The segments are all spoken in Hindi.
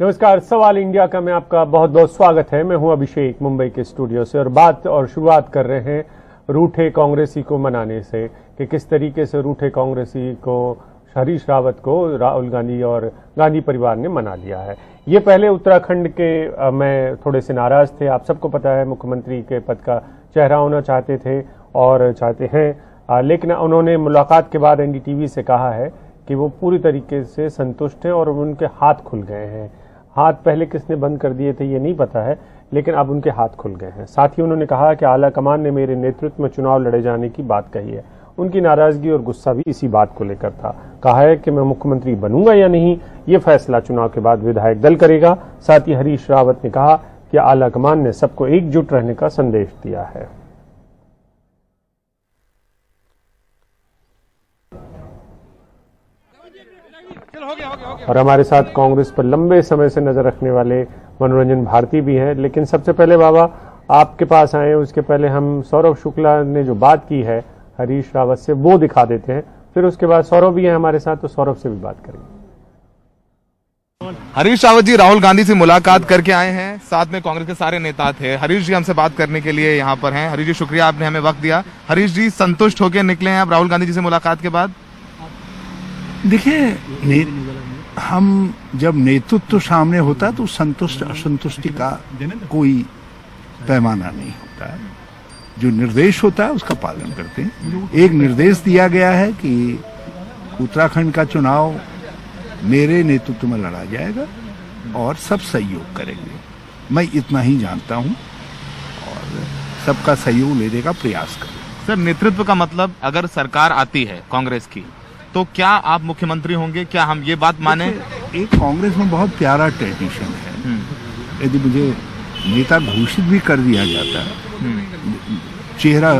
नमस्कार, सवाल इंडिया का में आपका बहुत बहुत स्वागत है। मैं हूं अभिषेक मुंबई के स्टूडियो से और शुरुआत कर रहे हैं रूठे कांग्रेसी को मनाने से कि किस तरीके से रूठे कांग्रेसी को हरीश रावत को राहुल गांधी और गांधी परिवार ने मना लिया है। ये पहले उत्तराखंड के में थोड़े से नाराज थे। आप सबको पता है मुख्यमंत्री के पद का चेहरा होना चाहते थे और चाहते हैं, लेकिन उन्होंने मुलाकात के बाद एनडीटीवी से कहा है कि वो पूरी तरीके से संतुष्ट हैं और उनके हाथ खुल गए हैं। हाथ पहले किसने बंद कर दिए थे ये नहीं पता है, लेकिन अब उनके हाथ खुल गए हैं। साथ ही उन्होंने कहा कि आला कमान ने मेरे नेतृत्व में चुनाव लड़े जाने की बात कही है। उनकी नाराजगी और गुस्सा भी इसी बात को लेकर था। कहा है कि मैं मुख्यमंत्री बनूंगा या नहीं ये फैसला चुनाव के बाद विधायक दल करेगा। साथ ही हरीश रावत ने कहा कि आला कमान ने सबको एकजुट रहने का संदेश दिया है। और हमारे साथ कांग्रेस पर लंबे समय से नजर रखने वाले मनोरंजन भारती भी हैं। लेकिन सबसे पहले बाबा आपके पास आए, उसके पहले हम सौरभ शुक्ला ने जो बात की है हरीश रावत से वो दिखा देते हैं, फिर उसके बाद सौरभ भी है हमारे साथ, तो सौरभ से भी बात करेंगे। हरीश रावत जी राहुल गांधी से मुलाकात करके आए हैं, साथ में कांग्रेस के सारे नेता थे। हरीश जी हमसे बात करने के लिए यहाँ पर हैं। हरीश जी शुक्रिया, आपने हमें वक्त दिया। हरीश जी संतुष्ट होकर निकले हैं आप राहुल गांधी जी से मुलाकात के बाद? देखिए, हम जब नेतृत्व सामने होता तो संतुष्ट असंतुष्टि का कोई पैमाना नहीं होता है। जो निर्देश होता है उसका पालन करते हैं। एक निर्देश दिया गया है कि उत्तराखंड का चुनाव मेरे नेतृत्व में लड़ा जाएगा और सब सहयोग करेंगे। मैं इतना ही जानता हूं और सबका सहयोग लेने का प्रयास करेंगे। सर, नेतृत्व का मतलब अगर सरकार आती है कांग्रेस की तो क्या आप मुख्यमंत्री होंगे? क्या हम ये बात माने? एक कांग्रेस में बहुत प्यारा ट्रेडिशन है। यदि मुझे नेता घोषित भी कर दिया जाता, चेहरा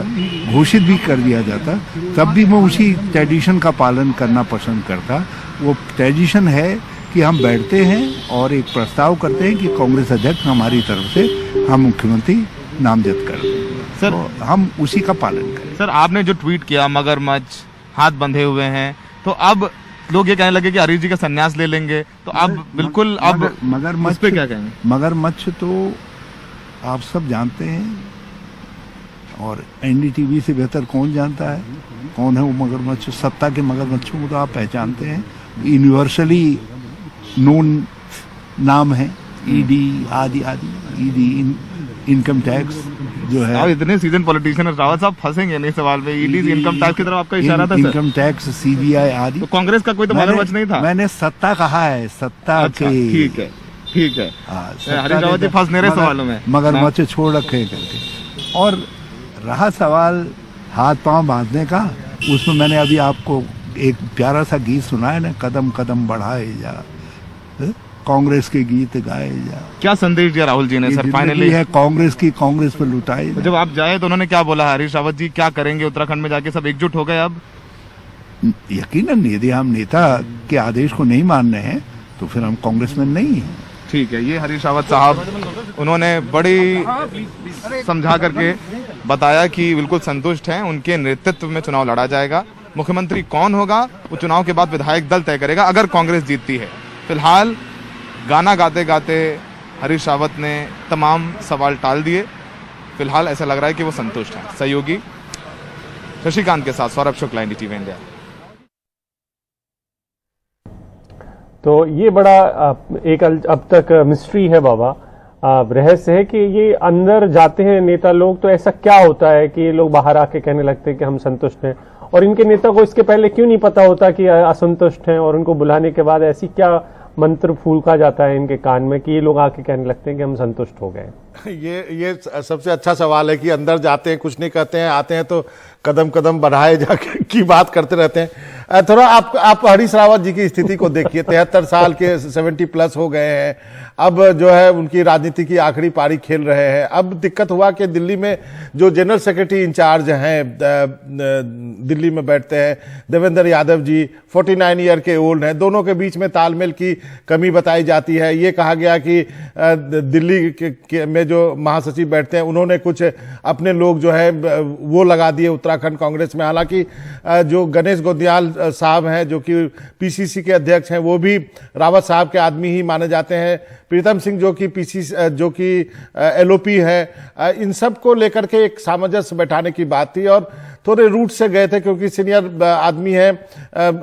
घोषित भी कर दिया जाता, तब भी मैं उसी ट्रेडिशन का पालन करना पसंद करता। वो ट्रेडिशन है कि हम बैठते हैं और एक प्रस्ताव करते हैं कि कांग्रेस अध्यक्ष हमारी तरफ से हम मुख्यमंत्री नामजद कर दें। सर, तो हम उसी का पालन करें। सर, आपने जो ट्वीट किया मगरमच्छ हाथ बंधे हुए हैं, तो अब लोग ये कहने लगे कि हरीश जी का संन्यास ले लेंगे, तो अब बिल्कुल अब मगरमच्छ पे क्या कहेंगे? मगरमच्छ तो आप सब जानते हैं और एनडीटीवी से बेहतर कौन जानता है कौन है वो मगरमच्छ। सत्ता के मगरमच्छों को तो आप पहचानते हैं, यूनिवर्सली नोन नाम है। ईडी आदि आदि, ईडी इनकम टैक्स जो है। आप इतने सीजन पॉलिटिशियन रावत साहब फंसेंगे नहीं सवाल में। ईडी इनकम टैक्स की तरफ आपका इशारा था। इनकम टैक्स, सीबीआई आदि। तो कांग्रेस का कोई तो मगरमच्छ नहीं था। मैंने सत्ता कहा है, सत्ता अच्छा, ठीक है ठीक है। हरीश रावत जी फंस नहीं रहे सवालों में, मगरमच्छ छोड़ रखे करके। और रहा सवाल हाथ पांव बांधने का, उसमें मैंने अभी आपको एक प्यारा सा गीत सुनाया ना, कदम कदम बढ़ाए जा, कांग्रेस के गीत गाए जा। क्या संदेश दिया राहुल जी ने? सर फाइनली है कांग्रेस की, कांग्रेस पर लुटाई। जब आप जाए तो उन्होंने क्या बोला? हरीश रावत जी क्या करेंगे उत्तराखंड में जाके? सब एकजुट हो गए अब? यकीनन यदि हम नेता के आदेश को नहीं मान रहे हैं तो फिर हम कांग्रेस में नहीं है। ठीक है, ये हरीश रावत साहब उन्होंने बड़ी समझा करके बताया कि बिल्कुल संतुष्ट हैं, उनके नेतृत्व में चुनाव लड़ा जाएगा। मुख्यमंत्री कौन होगा वो चुनाव के बाद विधायक दल तय करेगा अगर कांग्रेस जीतती है। फिलहाल गाना गाते गाते हरीश रावत ने तमाम सवाल टाल दिए। फिलहाल ऐसा लग रहा है कि वो संतुष्ट हैं। सहयोगी शशिकांत के साथ सौरभ शुक्ला, एनडीटीवी इंडिया। तो ये बड़ा एक अब तक मिस्ट्री है बाबा, रहस्य है कि ये अंदर जाते हैं नेता लोग तो ऐसा क्या होता है कि ये लोग बाहर आके कहने लगते हैं कि हम संतुष्ट हैं, और इनके नेता को इसके पहले क्यों नहीं पता होता कि असंतुष्ट हैं, और उनको बुलाने के बाद ऐसी क्या मंत्र फूंका जाता है इनके कान में कि ये लोग आके कहने लगते हैं कि हम संतुष्ट हो गए? ये सबसे अच्छा सवाल है कि अंदर जाते हैं कुछ नहीं कहते हैं, आते हैं तो कदम कदम बढ़ाए जाके की बात करते रहते हैं। थोड़ा आप हरीश रावत जी की स्थिति को देखिए। 73 साल के 70 प्लस हो गए हैं। अब जो है उनकी राजनीति की आखिरी पारी खेल रहे हैं। अब दिक्कत हुआ कि दिल्ली में जो जनरल सेक्रेटरी इंचार्ज हैं, दिल्ली में बैठते हैं देवेंद्र यादव जी, 49 ईयर के ओल्ड हैं। दोनों के बीच में तालमेल की कमी बताई जाती है। ये कहा गया कि दिल्ली में जो महासचिव बैठते हैं उन्होंने कुछ अपने लोग जो है वो लगा दिए उत्तराखंड कांग्रेस में। हालांकि जो गणेश गोंदियाल साहब हैं जो कि पीसीसी के अध्यक्ष हैं, वो भी रावत साहब के आदमी ही माने जाते हैं। प्रीतम सिंह जो कि एलओपी है, इन सब को लेकर के एक सामंजस्य बैठाने की बात थी और थोड़े रूट से गए थे क्योंकि सीनियर आदमी है,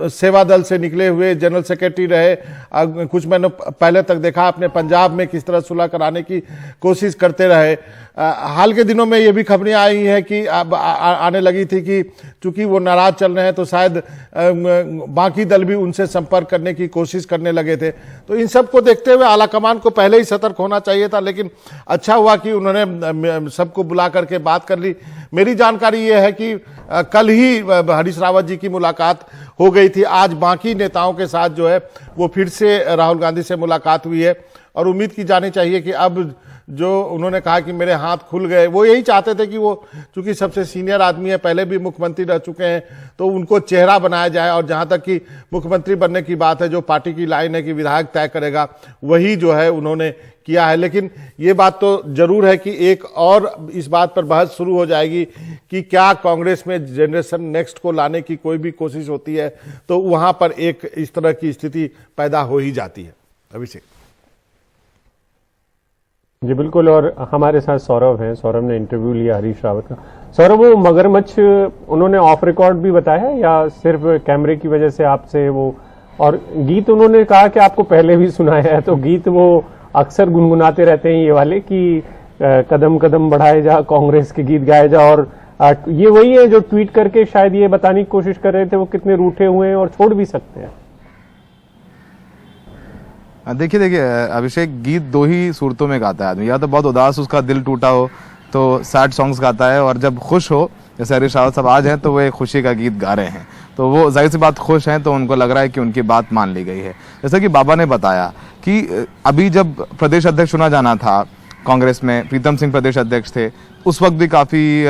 सेवा दल से निकले हुए, जनरल सेक्रेटरी रहे। कुछ मैंने पहले तक देखा अपने पंजाब में किस तरह सुलह कराने की कोशिश करते रहे। हाल के दिनों में ये भी खबरें आई हैं कि अब आने लगी थी कि चूंकि वो नाराज चल रहे हैं तो शायद बाकी दल भी उनसे संपर्क करने की कोशिश करने लगे थे। तो इन सब को देखते हुए आलाकमान को पहले ही सतर्क होना चाहिए था, लेकिन अच्छा हुआ कि उन्होंने सबको बुला करके बात कर ली। मेरी जानकारी ये है कि कल ही हरीश रावत जी की मुलाकात हो गई थी। आज बाकी नेताओं के साथ जो है वो फिर से राहुल गांधी से मुलाकात हुई है और उम्मीद की जानी चाहिए कि अब जो उन्होंने कहा कि मेरे हाथ खुल गए, वो यही चाहते थे कि वो चूंकि सबसे सीनियर आदमी है, पहले भी मुख्यमंत्री रह चुके हैं, तो उनको चेहरा बनाया जाए। और जहां तक कि मुख्यमंत्री बनने की बात है, जो पार्टी की लाइन है कि विधायक तय करेगा, वही जो है उन्होंने किया है। लेकिन ये बात तो जरूर है कि एक और इस बात पर बहस शुरू हो जाएगी कि क्या कांग्रेस में जनरेशन नेक्स्ट को लाने की कोई भी कोशिश होती है तो वहां पर एक इस तरह की स्थिति पैदा हो ही जाती है। अभिषेक जी बिल्कुल, और हमारे साथ सौरभ हैं। सौरभ ने इंटरव्यू लिया हरीश रावत का। सौरभ, वो मगरमच्छ उन्होंने ऑफ रिकॉर्ड भी बताया है या सिर्फ कैमरे की वजह से आपसे वो, और गीत उन्होंने कहा कि आपको पहले भी सुनाया है, तो गीत वो अक्सर गुनगुनाते रहते हैं ये वाले कि कदम कदम बढ़ाए जा, कांग्रेस के गीत गाए जा, और ये वही है जो ट्वीट करके शायद ये बताने की कोशिश कर रहे थे वो कितने रूठे हुए हैं और छोड़ भी सकते हैं। देखिए अभिषेक, गीत दो ही सूरतों में गाता है आदमी, या तो बहुत उदास उसका दिल टूटा हो तो सैड सॉन्ग्स गाता है, और जब खुश हो जैसे हरीश रावत साहब आज हैं तो वो एक खुशी का गीत गा रहे हैं, तो वो जाहिर सी बात खुश हैं तो उनको लग रहा है कि उनकी बात मान ली गई है। जैसा कि बाबा ने बताया कि अभी जब प्रदेश अध्यक्ष चुना जाना था कांग्रेस में, प्रीतम सिंह प्रदेश अध्यक्ष थे, उस वक्त भी काफ़ी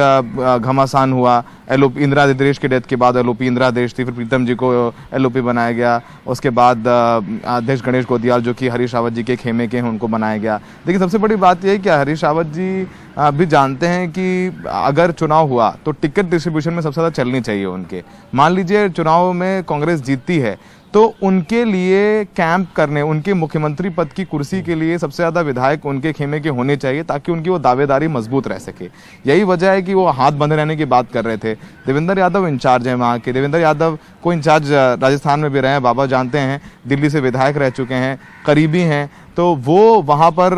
घमासान हुआ। एलओपी इंदिरा देश की डेथ के बाद एलओपी इंदिरा देश थी, फिर प्रीतम जी को एलओपी बनाया गया। उसके बाद अध्यक्ष गणेश गोंदियाल जो कि हरीश रावत जी के खेमे के हैं उनको बनाया गया। देखिए सबसे बड़ी बात यह है कि हरीश रावत जी भी जानते हैं कि अगर चुनाव हुआ तो टिकट डिस्ट्रीब्यूशन में सबसे ज़्यादा चलनी चाहिए उनके। मान लीजिए चुनाव में कांग्रेस जीतती है तो उनके लिए कैंप करने, उनके मुख्यमंत्री पद की कुर्सी के लिए सबसे ज़्यादा विधायक उनके खेमे के होने चाहिए ताकि उनकी वो दावेदारी मजबूत रह सके। यही वजह है कि वो हाथ बंधे रहने की बात कर रहे थे। देवेंद्र यादव इंचार्ज हैं वहाँ के, देवेंद्र यादव को इंचार्ज राजस्थान में भी रहे हैं, बाबा जानते हैं, दिल्ली से विधायक रह चुके हैं, करीबी हैं, तो वो वहाँ पर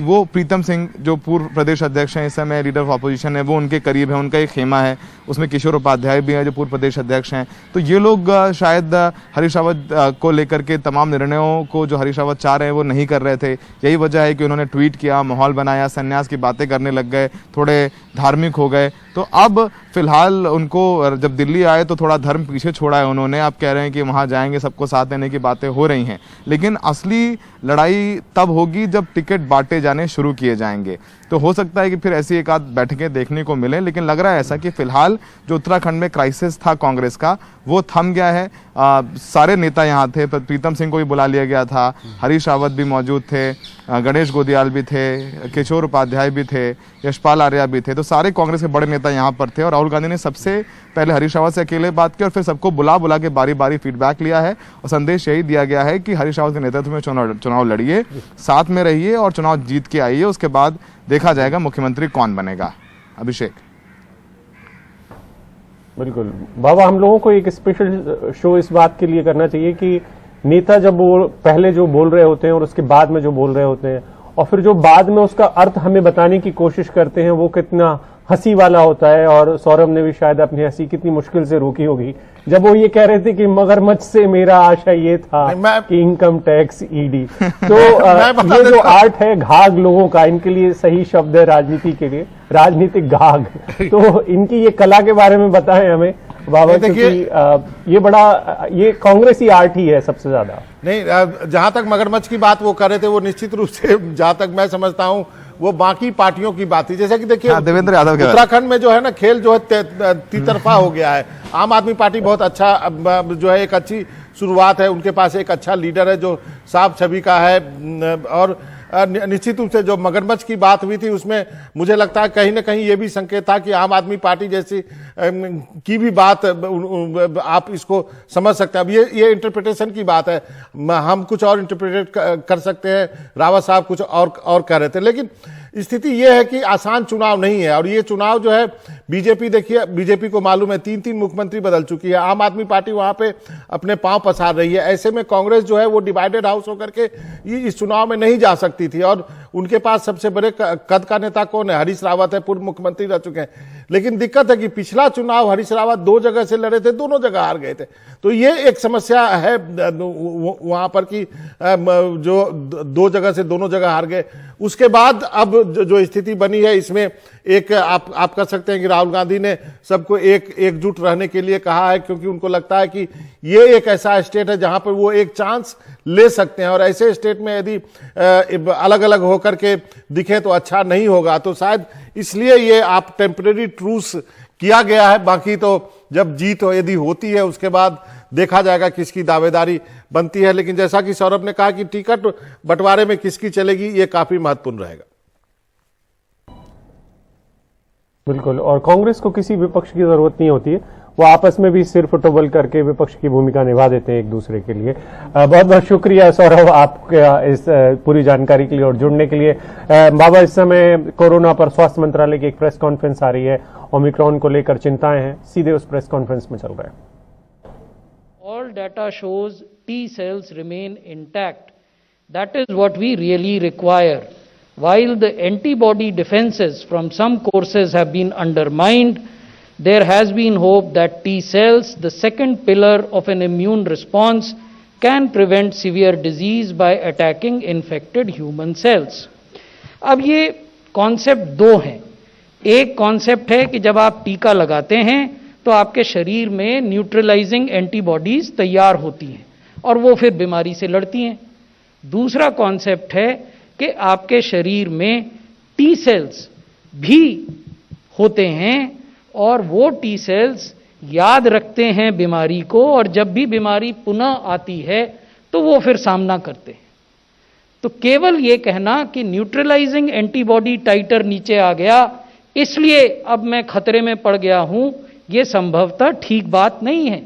वो प्रीतम सिंह जो पूर्व प्रदेश अध्यक्ष हैं, इस समय लीडर ऑफ अपोजिशन है, वो उनके करीब है, उनका एक खेमा है, उसमें किशोर उपाध्याय भी हैं जो पूर्व प्रदेश अध्यक्ष हैं। तो ये लोग शायद हरीश रावत को लेकर के तमाम निर्णयों को जो हरीश रावत चाह रहे हैं वो नहीं कर रहे थे। यही वजह है कि उन्होंने ट्वीट किया, माहौल बनाया, संन्यास की बातें करने लग गए, थोड़े धार्मिक हो गए। तो अब फिलहाल उनको जब दिल्ली आए तो थोड़ा धर्म पीछे छोड़ा है उन्होंने। आप कह रहे हैं कि वहाँ जाएंगे, सबको साथ देने की बातें हो रही हैं, लेकिन असली लड़ाई तब होगी जब टिकट बांटे जाने शुरू किए जाएंगे। तो हो सकता है कि फिर ऐसी एक आध बैठकें देखने को मिले, लेकिन लग रहा है ऐसा कि फिलहाल जो उत्तराखंड में क्राइसिस था कांग्रेस का वो थम गया है। सारे नेता यहाँ थे, प्रीतम सिंह को भी बुला लिया गया था, हरीश रावत भी मौजूद थे, गणेश गोंदियाल भी थे, किशोर उपाध्याय भी थे, यशपाल आर्या भी थे, तो सारे कांग्रेस के बड़े नेता यहाँ पर थे। और राहुल गांधी ने सबसे पहले हरीश रावत से अकेले बात की और फिर सबको बुला के बारी बारी फीडबैक लिया है, और संदेश यही दिया गया है कि हरीश रावत के नेतृत्व में चुनाव लड़िए, साथ में रहिए और चुनाव जीत के आइए, उसके बाद देखा जाएगा मुख्यमंत्री कौन बनेगा। अभिषेक बिल्कुल बाबा, हम लोगों को एक स्पेशल शो इस बात के लिए करना चाहिए कि नेता जब वो पहले जो बोल रहे होते हैं और उसके बाद में जो बोल रहे होते हैं और फिर जो बाद में उसका अर्थ हमें बताने की कोशिश करते हैं वो कितना हंसी वाला होता है। और सौरभ ने भी शायद अपनी हंसी कितनी मुश्किल से रोकी होगी जब वो ये कह रहे थे कि मगरमच्छ से मेरा आशा ये था कि इनकम टैक्स ईडी। तो ये जो आर्ट है घाघ लोगों का, इनके लिए सही शब्द है राजनीति के लिए, राजनीतिक घाघ। तो इनकी ये कला के बारे में बताएं हमें बाबा, क्योंकि ये बड़ा ये कांग्रेसी आर्ट ही है सबसे ज्यादा। नहीं, जहां तक मगरमच्छ की बात वो कर रहे थे वो निश्चित रूप से जहां तक मैं समझता हूं वो बाकी पार्टियों की बात थी। जैसे कि देखिए देवेंद्र यादव उत्तराखंड में जो है ना खेल जो है तितरफा हो गया है। आम आदमी पार्टी बहुत अच्छा जो है एक अच्छी शुरुआत है, उनके पास एक अच्छा लीडर है जो साफ छवि का है, और निश्चित रूप से जो मगरमच्छ की बात हुई थी उसमें मुझे लगता है कहीं ना कहीं ये भी संकेत था कि आम आदमी पार्टी जैसी की भी बात आप इसको समझ सकते हैं। अब ये इंटरप्रिटेशन की बात है, हम कुछ और इंटरप्रिटेट कर सकते हैं, रावत साहब कुछ और कह रहे थे, लेकिन स्थिति यह है कि आसान चुनाव नहीं है। और ये चुनाव जो है बीजेपी, देखिए बीजेपी को मालूम है 3 मुख्यमंत्री बदल चुकी है, आम आदमी पार्टी वहां पे अपने पांव पसार रही है। ऐसे में कांग्रेस जो है वो डिवाइडेड हाउस होकर के इस चुनाव में नहीं जा सकती थी। और उनके पास सबसे बड़े कद का नेता कौन है? हरीश रावत है, पूर्व मुख्यमंत्री रह चुके हैं। लेकिन दिक्कत है कि पिछला चुनाव हरीश रावत 2 जगह से लड़े थे, दोनों जगह हार गए थे। तो ये एक समस्या है वहां पर कि जो 2 जगह से दोनों जगह हार गए। उसके बाद अब जो स्थिति बनी है इसमें एक आप कह सकते हैं कि राहुल गांधी ने सबको एकजुट रहने के लिए कहा है, क्योंकि उनको लगता है कि ये एक ऐसा स्टेट है जहां पर वो एक चांस ले सकते हैं। और ऐसे स्टेट में यदि अलग अलग होकर के दिखे तो अच्छा नहीं होगा। तो शायद इसलिए ये आप टेम्परेरी ट्रूस किया गया है। बाकी तो जब जीत यदि होती है उसके बाद देखा जाएगा किसकी दावेदारी बनती है। लेकिन जैसा कि सौरभ ने कहा कि टिकट बंटवारे में किसकी चलेगी, ये काफी महत्वपूर्ण रहेगा। बिल्कुल, और कांग्रेस को किसी विपक्ष की जरूरत नहीं होती है, वो आपस में भी सिर फुटबॉल करके विपक्ष की भूमिका निभा देते हैं एक दूसरे के लिए। बहुत बहुत शुक्रिया सौरभ आपका इस पूरी जानकारी के लिए और जुड़ने के लिए। बाबा, इस समय कोरोना पर स्वास्थ्य मंत्रालय की एक प्रेस कॉन्फ्रेंस आ रही है, ओमिक्रॉन को लेकर चिंताएं हैं, सीधे उस प्रेस कॉन्फ्रेंस में चल रहे हैं। All data shows T cells remain intact. That is what we really require. While the antibody defenses from some courses have been undermined, there has been hope that T cells, the second pillar of an immune response, can prevent severe disease by attacking infected human cells. अब ये कॉन्सेप्ट 2 हैं। एक कॉन्सेप्ट है कि जब आप टीका लगाते हैं तो आपके शरीर में न्यूट्रलाइजिंग एंटीबॉडीज तैयार होती हैं और वो फिर बीमारी से लड़ती हैं। दूसरा कॉन्सेप्ट है कि आपके शरीर में टी सेल्स भी होते हैं और वो टी सेल्स याद रखते हैं बीमारी को, और जब भी बीमारी पुनः आती है तो वो फिर सामना करते हैं। तो केवल ये कहना कि न्यूट्रलाइजिंग एंटीबॉडी टाइटर नीचे आ गया इसलिए अब मैं खतरे में पड़ गया हूं, ये संभवतः ठीक बात नहीं है।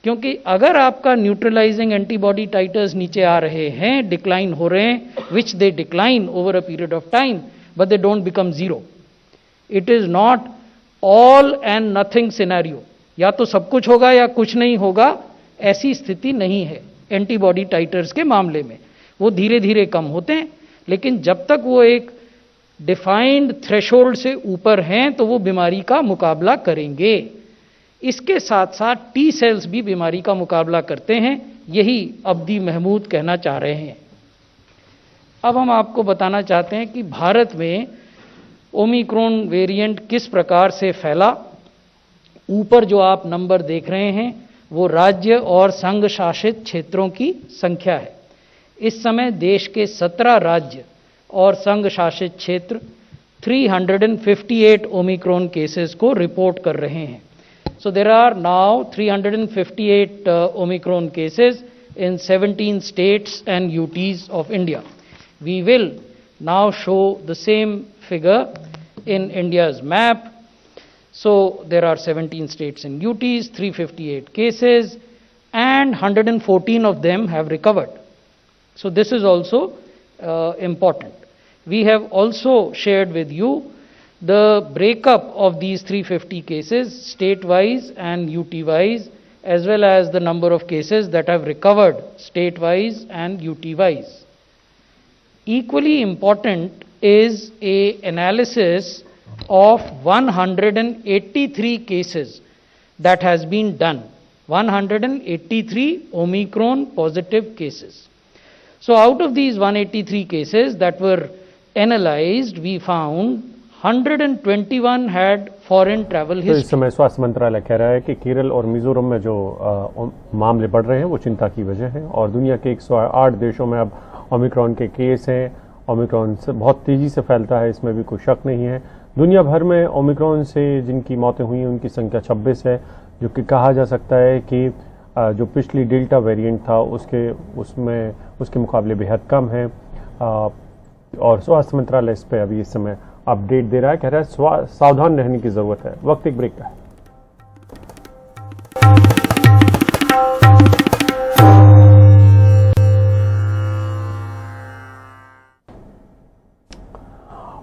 क्योंकि अगर आपका न्यूट्रलाइजिंग एंटीबॉडी टाइटर्स नीचे आ रहे हैं, डिक्लाइन हो रहे हैं, which they decline over a period of time but they don't become zero. It is not all and nothing scenario, या तो सब कुछ होगा या कुछ नहीं होगा, ऐसी स्थिति नहीं है एंटीबॉडी टाइटर्स के मामले में। वो धीरे धीरे कम होते हैं, लेकिन जब तक वो एक डिफाइंड थ्रेशोल्ड से ऊपर हैं तो वो बीमारी का मुकाबला करेंगे। इसके साथ साथ टी सेल्स भी बीमारी का मुकाबला करते हैं, यही अब्दी महमूद कहना चाह रहे हैं। अब हम आपको बताना चाहते हैं कि भारत में ओमिक्रॉन वेरिएंट किस प्रकार से फैला। ऊपर जो आप नंबर देख रहे हैं वो राज्य और संघ शासित क्षेत्रों की संख्या है। इस समय देश के 17 राज्य और संघ शासित क्षेत्र 358 ओमिक्रॉन केसेस को रिपोर्ट कर रहे हैं। So there are now 358 Omicron cases in 17 states and UTs of India. We will now show the same figure in India's map. So there are 17 states and UTs, 358 cases, and 114 of them have recovered. So this is also important. We have also shared with you the breakup of these 350 cases state-wise and UT-wise, as well as the number of cases that have recovered state-wise and UT-wise. Equally important is a analysis of 183 cases that has been done. 183 Omicron positive cases. So out of these 183 cases that were analyzed, we found 121 had foreign travel history. तो इस समय स्वास्थ्य मंत्रालय कह रहा है कि केरल और मिजोरम में जो मामले बढ़ रहे हैं वो चिंता की वजह है, और दुनिया के 108 देशों में अब ओमिक्रॉन के केस हैं। ओमिक्रॉन से बहुत तेजी से फैलता है, इसमें भी कोई शक नहीं है। दुनिया भर में ओमिक्रॉन से जिनकी मौतें हुई हैं उनकी संख्या 26 है, जो कि कहा जा सकता है कि जो पिछली डेल्टा वेरिएंट था उसके मुकाबले बेहद कम है। और स्वास्थ्य मंत्रालय इस पे अभी इस समय अपडेट दे रहा है, कह रहा है सावधान रहने की जरूरत है। वक्त एक ब्रेक का है।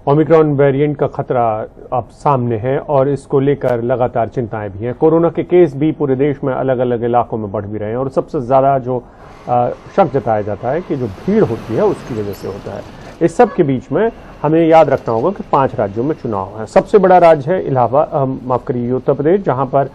ओमिक्रॉन वेरिएंट का खतरा अब सामने है और इसको लेकर लगातार चिंताएं भी हैं। कोरोना के केस भी पूरे देश में अलग अलग इलाकों में बढ़ भी रहे हैं और सबसे ज्यादा जो शक जताया जाता है कि जो भीड़ होती है उसकी वजह से होता है। इस सब के बीच में हमें याद रखना होगा कि 5 राज्यों में चुनाव है। सबसे बड़ा राज्य है माफ करिए उत्तर प्रदेश, जहां पर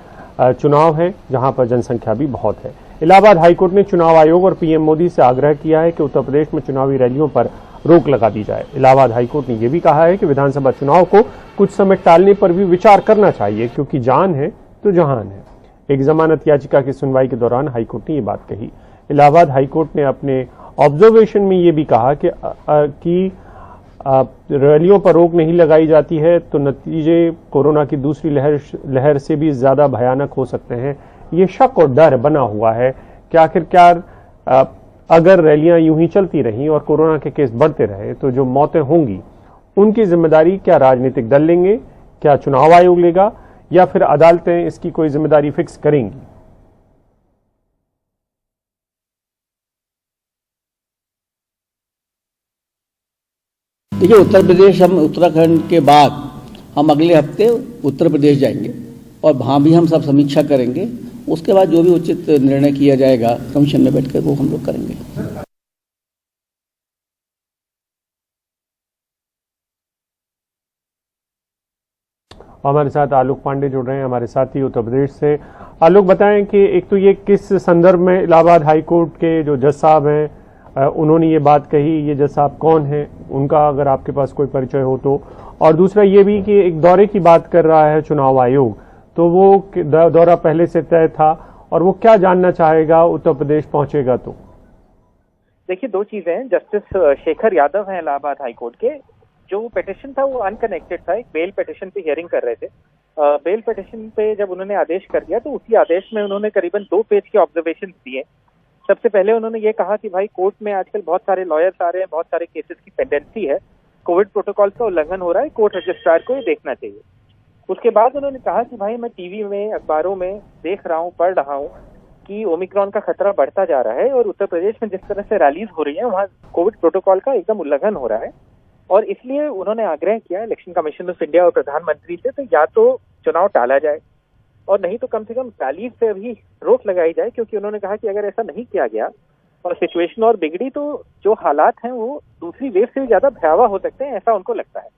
चुनाव है, जहां पर जनसंख्या भी बहुत है। इलाहाबाद हाईकोर्ट ने चुनाव आयोग और पीएम मोदी से आग्रह किया है कि उत्तर प्रदेश में चुनावी रैलियों पर रोक लगा दी जाए। इलाहाबाद हाईकोर्ट ने यह भी कहा है कि विधानसभा चुनाव को कुछ समय टालने पर भी विचार करना चाहिए, क्योंकि जान है तो जहान है। एक जमानत याचिका की सुनवाई के दौरान हाईकोर्ट ने यह बात कही। इलाहाबाद हाईकोर्ट ने अपने ऑब्जर्वेशन में यह भी कहा कि रैलियों पर रोक नहीं लगाई जाती है तो नतीजे कोरोना की दूसरी लहर से भी ज्यादा भयानक हो सकते हैं। ये शक और डर बना हुआ है कि आखिरकार अगर रैलियां यूं ही चलती रहीं और कोरोना के केस बढ़ते रहे तो जो मौतें होंगी उनकी जिम्मेदारी क्या राजनीतिक दल लेंगे, क्या चुनाव आयोग लेगा, या फिर अदालतें इसकी कोई जिम्मेदारी फिक्स करेंगी। देखिए, उत्तर प्रदेश, हम उत्तराखंड के बाद हम अगले हफ्ते उत्तर प्रदेश जाएंगे और वहाँ भी हम सब समीक्षा करेंगे। उसके बाद जो भी उचित निर्णय किया जाएगा कमीशन में बैठकर वो हम लोग करेंगे। हमारे साथ आलोक पांडे जुड़ रहे हैं, हमारे साथी उत्तर प्रदेश से। आलोक, बताएं कि एक तो ये किस संदर्भ में इलाहाबाद हाईकोर्ट के जो जज साहब हैं उन्होंने ये बात कही, ये जज साहब कौन है, उनका अगर आपके पास कोई परिचय हो तो, और दूसरा ये भी कि एक दौरे की बात कर रहा है चुनाव आयोग, तो वो दौरा पहले से तय था और वो क्या जानना चाहेगा उत्तर प्रदेश पहुंचेगा तो? देखिए, 2 चीजें हैं। जस्टिस शेखर यादव हैं इलाहाबाद हाईकोर्ट के। जो पिटिशन था वो अनकनेक्टेड था, एक बेल पिटिशन पे हियरिंग कर रहे थे। बेल पिटिशन पे जब उन्होंने आदेश कर दिया तो उसी आदेश में उन्होंने करीबन 2 पेज के ऑब्जर्वेशन दिए। सबसे पहले उन्होंने ये कहा कि भाई कोर्ट में आजकल बहुत सारे लॉयर्स आ रहे हैं, बहुत सारे केसेस की पेंडेंसी है, कोविड प्रोटोकॉल का उल्लंघन हो रहा है, कोर्ट रजिस्ट्रार को ये देखना चाहिए। उसके बाद उन्होंने कहा कि भाई मैं टीवी में, अखबारों में देख रहा हूँ, पढ़ रहा हूँ कि ओमिक्रॉन का खतरा बढ़ता जा रहा है और उत्तर प्रदेश में जिस तरह से रैलीज हो रही है वहाँ कोविड प्रोटोकॉल का एकदम उल्लंघन हो रहा है, और इसलिए उन्होंने आग्रह किया इलेक्शन कमीशन ऑफ इंडिया और प्रधानमंत्री से, तो या तो चुनाव टाला जाए और नहीं तो कम से कम रैलीज पे अभी रोक लगाई जाए, क्योंकि उन्होंने कहा कि अगर ऐसा नहीं किया गया और सिचुएशन और बिगड़ी तो जो हालात हैं वो दूसरी वेव से भी ज्यादा भयावह हो सकते हैं, ऐसा उनको लगता है।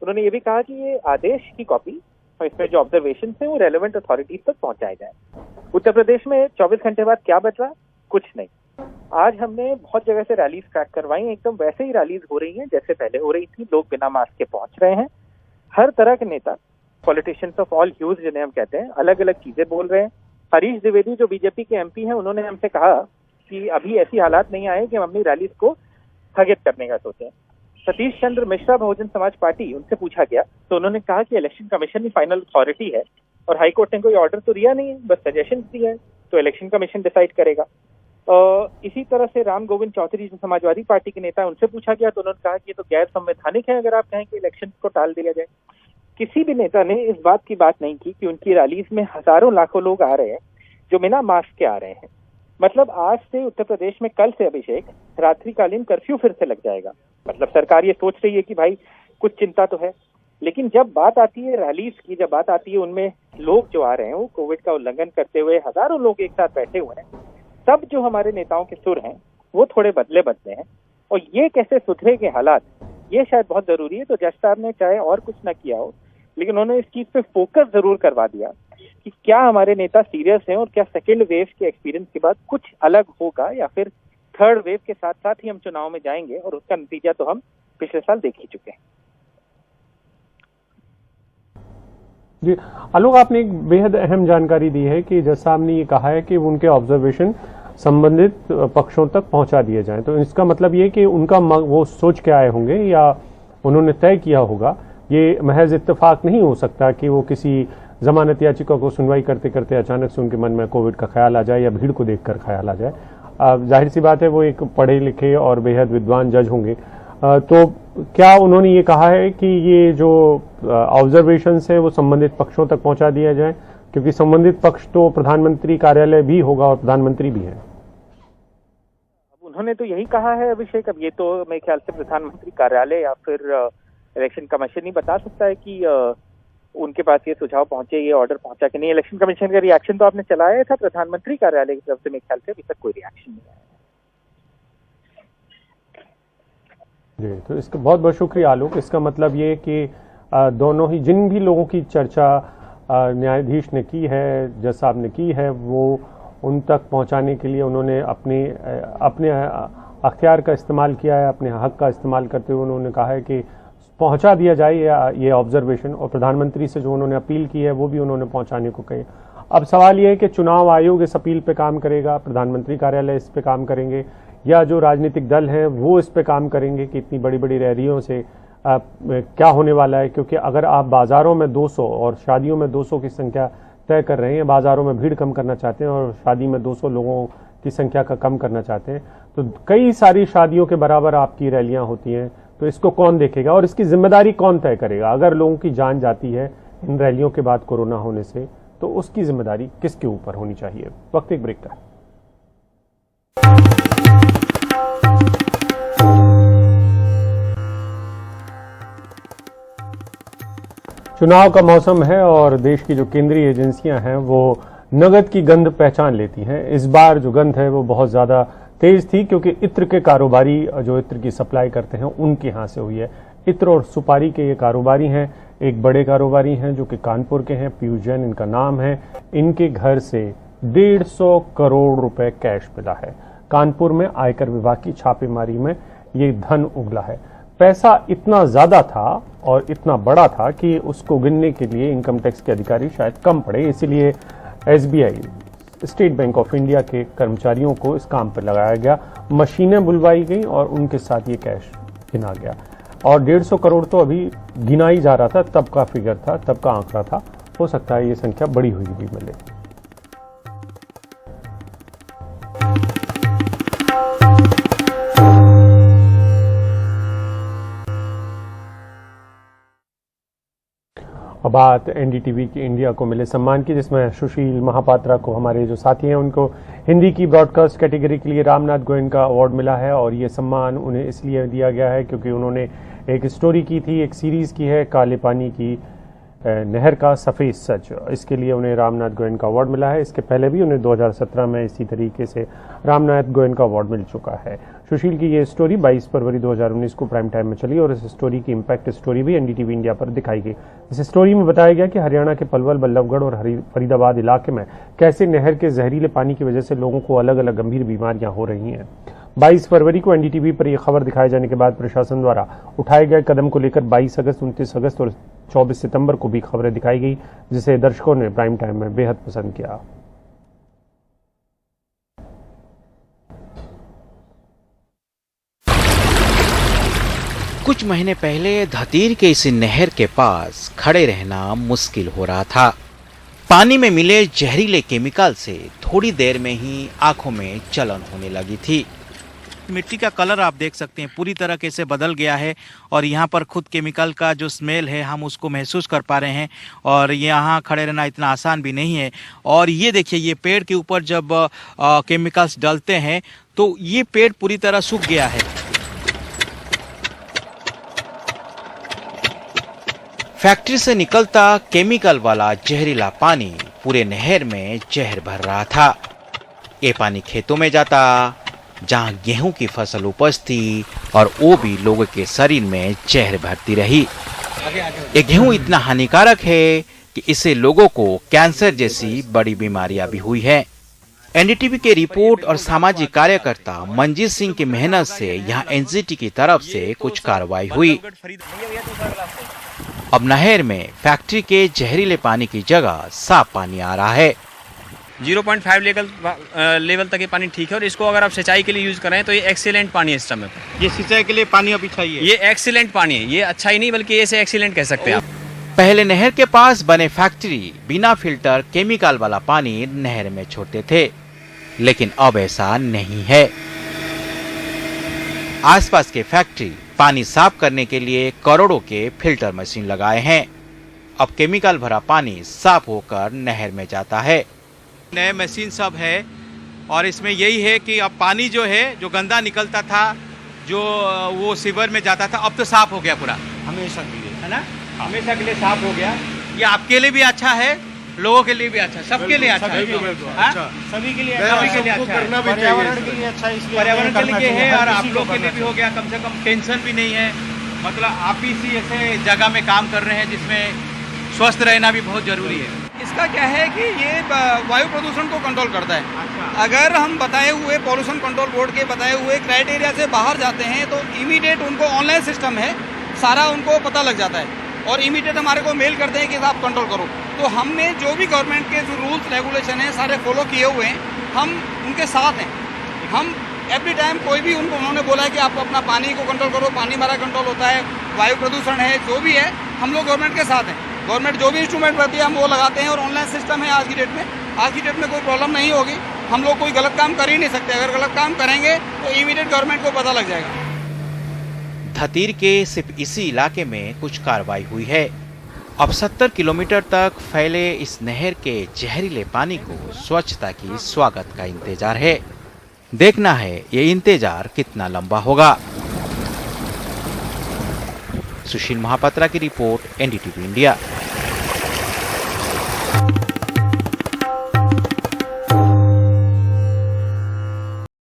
उन्होंने ये भी कहा कि ये आदेश की कॉपी और इसमें जो ऑब्जर्वेशन है वो रेलेवेंट अथॉरिटीज तक पहुंचाए जाए। उत्तर प्रदेश में 24 घंटे बाद क्या बचा? कुछ नहीं। आज हमने बहुत जगह से रैलीज ट्रैक करवाई, एकदम वैसे ही रैलीज हो रही हैं जैसे पहले हो रही थी। लोग बिना मास्क के पहुंच रहे हैं। हर तरह के नेता, पॉलिटिशियंस ऑफ ऑल ह्यूज जिन्हें हम कहते हैं, अलग अलग चीजें बोल रहे हैं। हरीश द्विवेदी जो बीजेपी के एमपी हैं, उन्होंने हमसे कहा कि अभी ऐसी हालात नहीं आए कि हम अपनी रैलीज को स्थगित करने का सोचें। सतीश चंद्र मिश्रा बहुजन समाज पार्टी, उनसे पूछा गया तो उन्होंने कहा कि इलेक्शन कमीशन ही फाइनल अथॉरिटी है और हाईकोर्ट ने कोई ऑर्डर तो दिया नहीं है, बस सजेशन दिया है, तो इलेक्शन कमीशन डिसाइड करेगा। इसी तरह से राम गोविंद चौधरी जो समाजवादी पार्टी के नेता, उनसे पूछा गया तो उन्होंने कहा कि ये तो गैर संवैधानिक है अगर आप कहें कि इलेक्शन को टाल दिया जाए। किसी भी नेता ने इस बात की बात नहीं की कि उनकी रैलीज में हजारों लाखों लोग आ रहे हैं जो बिना मास्क के आ रहे हैं। मतलब आज से उत्तर प्रदेश में कल से अभिषेक रात्रिकालीन कर्फ्यू फिर से लग जाएगा। मतलब सरकार ये सोच रही है कि भाई कुछ चिंता तो है, लेकिन जब बात आती है रैलीज की, जब बात आती है उनमें लोग जो आ रहे हैं वो कोविड का उल्लंघन करते हुए हजारों लोग एक साथ बैठे हुए हैं, तब जो हमारे नेताओं के सुर हैं वो थोड़े बदले हैं। और ये कैसे सुधरेंगे हालात, ये शायद बहुत जरूरी है। तो जज साहब ने चाहे और कुछ ना किया हो, लेकिन उन्होंने इस चीज पे फोकस जरूर करवा दिया कि क्या हमारे नेता सीरियस हैं और क्या सेकेंड वेव के एक्सपीरियंस के बाद कुछ अलग होगा या फिर थर्ड वेव के साथ साथ ही हम चुनाव में जाएंगे, और उसका नतीजा तो हम पिछले साल देख ही चुके हैं। जी आलोक, आपने एक बेहद अहम जानकारी दी है कि जज साहब ने ये कहा है कि उनके ऑब्जर्वेशन संबंधित पक्षों तक पहुंचा दिए जाएं। तो इसका मतलब ये कि उनका वो सोच के आए होंगे या उन्होंने तय किया होगा। ये महज इत्तेफाक नहीं हो सकता कि वो किसी जमानत याचिका को सुनवाई करते करते अचानक से उनके मन में कोविड का ख्याल आ जाए या भीड़ को देखकर ख्याल आ जाए। जाहिर सी बात है वो एक पढ़े लिखे और बेहद विद्वान जज होंगे। तो क्या उन्होंने ये कहा है कि ये जो ऑब्जर्वेशंस है वो संबंधित पक्षों तक पहुंचा दिया जाए, क्योंकि संबंधित पक्ष तो प्रधानमंत्री कार्यालय भी होगा और प्रधानमंत्री भी है। उन्होंने तो यही कहा है अभिषेक, अब ये तो मेरे ख्याल से प्रधानमंत्री कार्यालय या फिर इलेक्शन कमीशन ही बता सकता है कि उनके पास ये सुझाव पहुंचे, ये ऑर्डर पहुंचा कि नहीं। इलेक्शन कमीशन का रिएक्शन तो आपने चलाया था, प्रधानमंत्री कार्यालय की तरफ से मेरे ख्याल से अभी तक कोई रिएक्शन नहीं आया। जी, तो इसका बहुत बहुत शुक्रिया आलोक। इसका मतलब ये कि दोनों ही जिन भी लोगों की चर्चा न्यायाधीश ने की है, जज साहब ने की है, वो उन तक पहुंचाने के लिए उन्होंने अपने अख्तियार का इस्तेमाल किया है, अपने हक का इस्तेमाल करते हुए उन्होंने कहा है कि पहुंचा दिया जाए ये ऑब्जर्वेशन, और प्रधानमंत्री से जो उन्होंने अपील की है वो भी उन्होंने पहुंचाने को कही। अब सवाल ये है कि चुनाव आयोग इस अपील पे काम करेगा, प्रधानमंत्री कार्यालय इस पे काम करेंगे, या जो राजनीतिक दल हैं वो इस पे काम करेंगे कि इतनी बड़ी बड़ी रैलियों से क्या होने वाला है। क्योंकि अगर आप बाजारों में 200 और शादियों में 200 की संख्या तय कर रहे हैं, बाजारों में भीड़ कम करना चाहते हैं और शादी में 200 लोगों की संख्या का कम करना चाहते हैं, तो कई सारी शादियों के बराबर आपकी रैलियां होती हैं, तो इसको कौन देखेगा और इसकी जिम्मेदारी कौन तय करेगा? अगर लोगों की जान जाती है इन रैलियों के बाद कोरोना होने से, तो उसकी जिम्मेदारी किसके ऊपर होनी चाहिए? वक्त एक ब्रेक का। चुनाव का मौसम है और देश की जो केंद्रीय एजेंसियां हैं वो नगद की गंध पहचान लेती हैं। इस बार जो गंध है वो बहुत ज्यादा तेज थी, क्योंकि इत्र के कारोबारी जो इत्र की सप्लाई करते हैं उनके यहां से हुई है। इत्र और सुपारी के ये कारोबारी हैं, एक बड़े कारोबारी हैं जो कि कानपुर के हैं, पीयूष जैन इनका नाम है। इनके घर से 150 करोड़ रुपए कैश मिला है। कानपुर में आयकर विभाग की छापेमारी में ये धन उगला है। पैसा इतना ज्यादा था और इतना बड़ा था कि उसको गिनने के लिए इनकम टैक्स के अधिकारी शायद कम पड़े, इसीलिए SBI state bank of India के कर्मचारियों को इस काम पर लगाया गया, मशीनें बुलवाई गई और उनके साथ ये कैश गिना गया। और 150 करोड़ तो अभी गिना ही जा रहा था, तब का फिगर था, तब का आंकड़ा था। हो सकता है ये संख्या बड़ी हुई भी मिले। बात NDTV की इंडिया को मिले सम्मान की, जिसमें सुशील महापात्रा को, हमारे जो साथी हैं, उनको हिंदी की ब्रॉडकास्ट कैटेगरी के लिए रामनाथ गोयन का अवार्ड मिला है। और ये सम्मान उन्हें इसलिए दिया गया है क्योंकि उन्होंने एक स्टोरी की थी, एक सीरीज की है काले पानी की नहर का सफेद सच, इसके लिए उन्हें रामनाथ गोयन का अवार्ड मिला है। इसके पहले भी उन्हें 2017 में इसी तरीके से रामनाथ गोयन का अवार्ड मिल चुका है। सुशील की ये स्टोरी 22 फरवरी 2019 को प्राइम टाइम में चली और इस स्टोरी की इम्पैक्ट स्टोरी भी NDTV इंडिया पर दिखाई गई। इस स्टोरी में बताया गया कि हरियाणा के पलवल, बल्लभगढ़ और फरीदाबाद इलाके में कैसे नहर के जहरीले पानी की वजह से लोगों को अलग अलग गंभीर बीमारियां हो रही हैं। 22 फरवरी को NDTV पर यह खबर दिखाए जाने के बाद प्रशासन द्वारा उठाए गए कदम को लेकर 22 अगस्त, 29 अगस्त और 24 सितंबर को भी खबरें दिखाई गई, जिसे दर्शकों ने प्राइम टाइम में बेहद पसंद किया। कुछ महीने पहले धतीर के इस नहर के पास खड़े रहना मुश्किल हो रहा था। पानी में मिले जहरीले केमिकल से थोड़ी देर में ही आंखों में जलन होने लगी थी। मिट्टी का कलर आप देख सकते हैं पूरी तरह कैसे बदल गया है और यहाँ पर खुद केमिकल का जो स्मेल है हम उसको महसूस कर पा रहे हैं और यहाँ खड़े रहना इतना आसान भी नहीं है। और ये देखिए, ये पेड़ के ऊपर जब केमिकल्स डलते हैं तो ये पेड़ पूरी तरह सूख गया है। फैक्ट्री से निकलता केमिकल वाला जहरीला पानी पूरे नहर में जहर भर रहा था। ये पानी खेतों में जाता जहां गेहूं की फसल उपजती और वो भी लोगों के शरीर में जहर भरती रही। ये गेहूं इतना हानिकारक है कि इससे लोगों को कैंसर जैसी बड़ी बीमारियां भी हुई है। NDTV के रिपोर्ट और सामाजिक कार्यकर्ता मंजीत सिंह की मेहनत से यहाँ NGT की तरफ से कुछ कार्रवाई हुई। अब नहर में फैक्ट्री के जहरीले पानी की जगह साफ पानी आ रहा है। 0.5 लेवल तक ये पानी ठीक है और इसको अगर आप सिंचाई के लिए यूज कर रहे हैं तो ये एक्सीलेंट पानी है इस समय। ये सिंचाई के लिए पानी अभी चाहिए। ये एक्सीलेंट पानी है, ये अच्छा ही नहीं बल्कि इसे एक्सीलेंट कह सकते हैं आप। पहले नहर के पास बने फैक्ट्री बिना फिल्टर केमिकल वाला पानी नहर में छोड़ते थे, लेकिन अब ऐसा नहीं है। आसपास के फैक्ट्री पानी साफ करने के लिए करोड़ों के फिल्टर मशीन लगाए हैं। अब केमिकल भरा पानी साफ होकर नहर में जाता है। नए मशीन सब है और इसमें यही है कि अब पानी जो है, जो गंदा निकलता था, जो वो सीवर में जाता था, अब तो साफ हो गया पूरा, हमेशा के लिए, है ना, हमेशा के लिए साफ हो गया। ये आपके लिए भी अच्छा है, लोगों के लिए भी अच्छा, सबके लिए अच्छा है, सभी के लिए अच्छा है, पर्यावरण के लिए अच्छा, पर्यावरण के लिए है और आप लोग के लिए भी हो गया। कम से कम टेंशन भी नहीं है, मतलब आप इसी ऐसे जगह में काम कर रहे हैं जिसमें स्वस्थ रहना भी बहुत जरूरी है। इसका क्या है कि ये वायु प्रदूषण को कंट्रोल करता है। अगर हम बताए हुए पॉल्यूशन कंट्रोल बोर्ड के बताए हुए क्राइटेरिया से बाहर जाते हैं तो इमीडिएट उनको ऑनलाइन सिस्टम है, सारा उनको पता लग जाता है और इमीडिएट हमारे को मेल करते हैं कि आप कंट्रोल करो। तो हमने जो भी गवर्नमेंट के जो रूल्स रेगुलेशन हैं सारे फॉलो किए हुए हैं, हम उनके साथ हैं। हम एवरी टाइम कोई भी उन्होंने बोला है कि आप अपना पानी को कंट्रोल करो, पानी हमारा कंट्रोल होता है, वायु प्रदूषण है, जो भी है हम लोग गवर्नमेंट के साथ हैं। गवर्नमेंट जो भी इंस्ट्रूमेंट रहती है हम वो लगाते हैं और ऑनलाइन सिस्टम है आज की डेट में कोई प्रॉब्लम नहीं होगी। हम लोग कोई गलत काम कर ही नहीं सकते, अगर गलत काम करेंगे तो इमीडिएट गवर्नमेंट को पता लग जाएगा। धतीर के सिर्फ इसी इलाके में कुछ कार्रवाई हुई है। अब 70 किलोमीटर तक फैले इस नहर के जहरीले पानी को स्वच्छता की स्वागत का इंतजार है। देखना है ये इंतजार कितना लंबा होगा। सुशील महापात्रा की रिपोर्ट, एनडीटीवी इंडिया।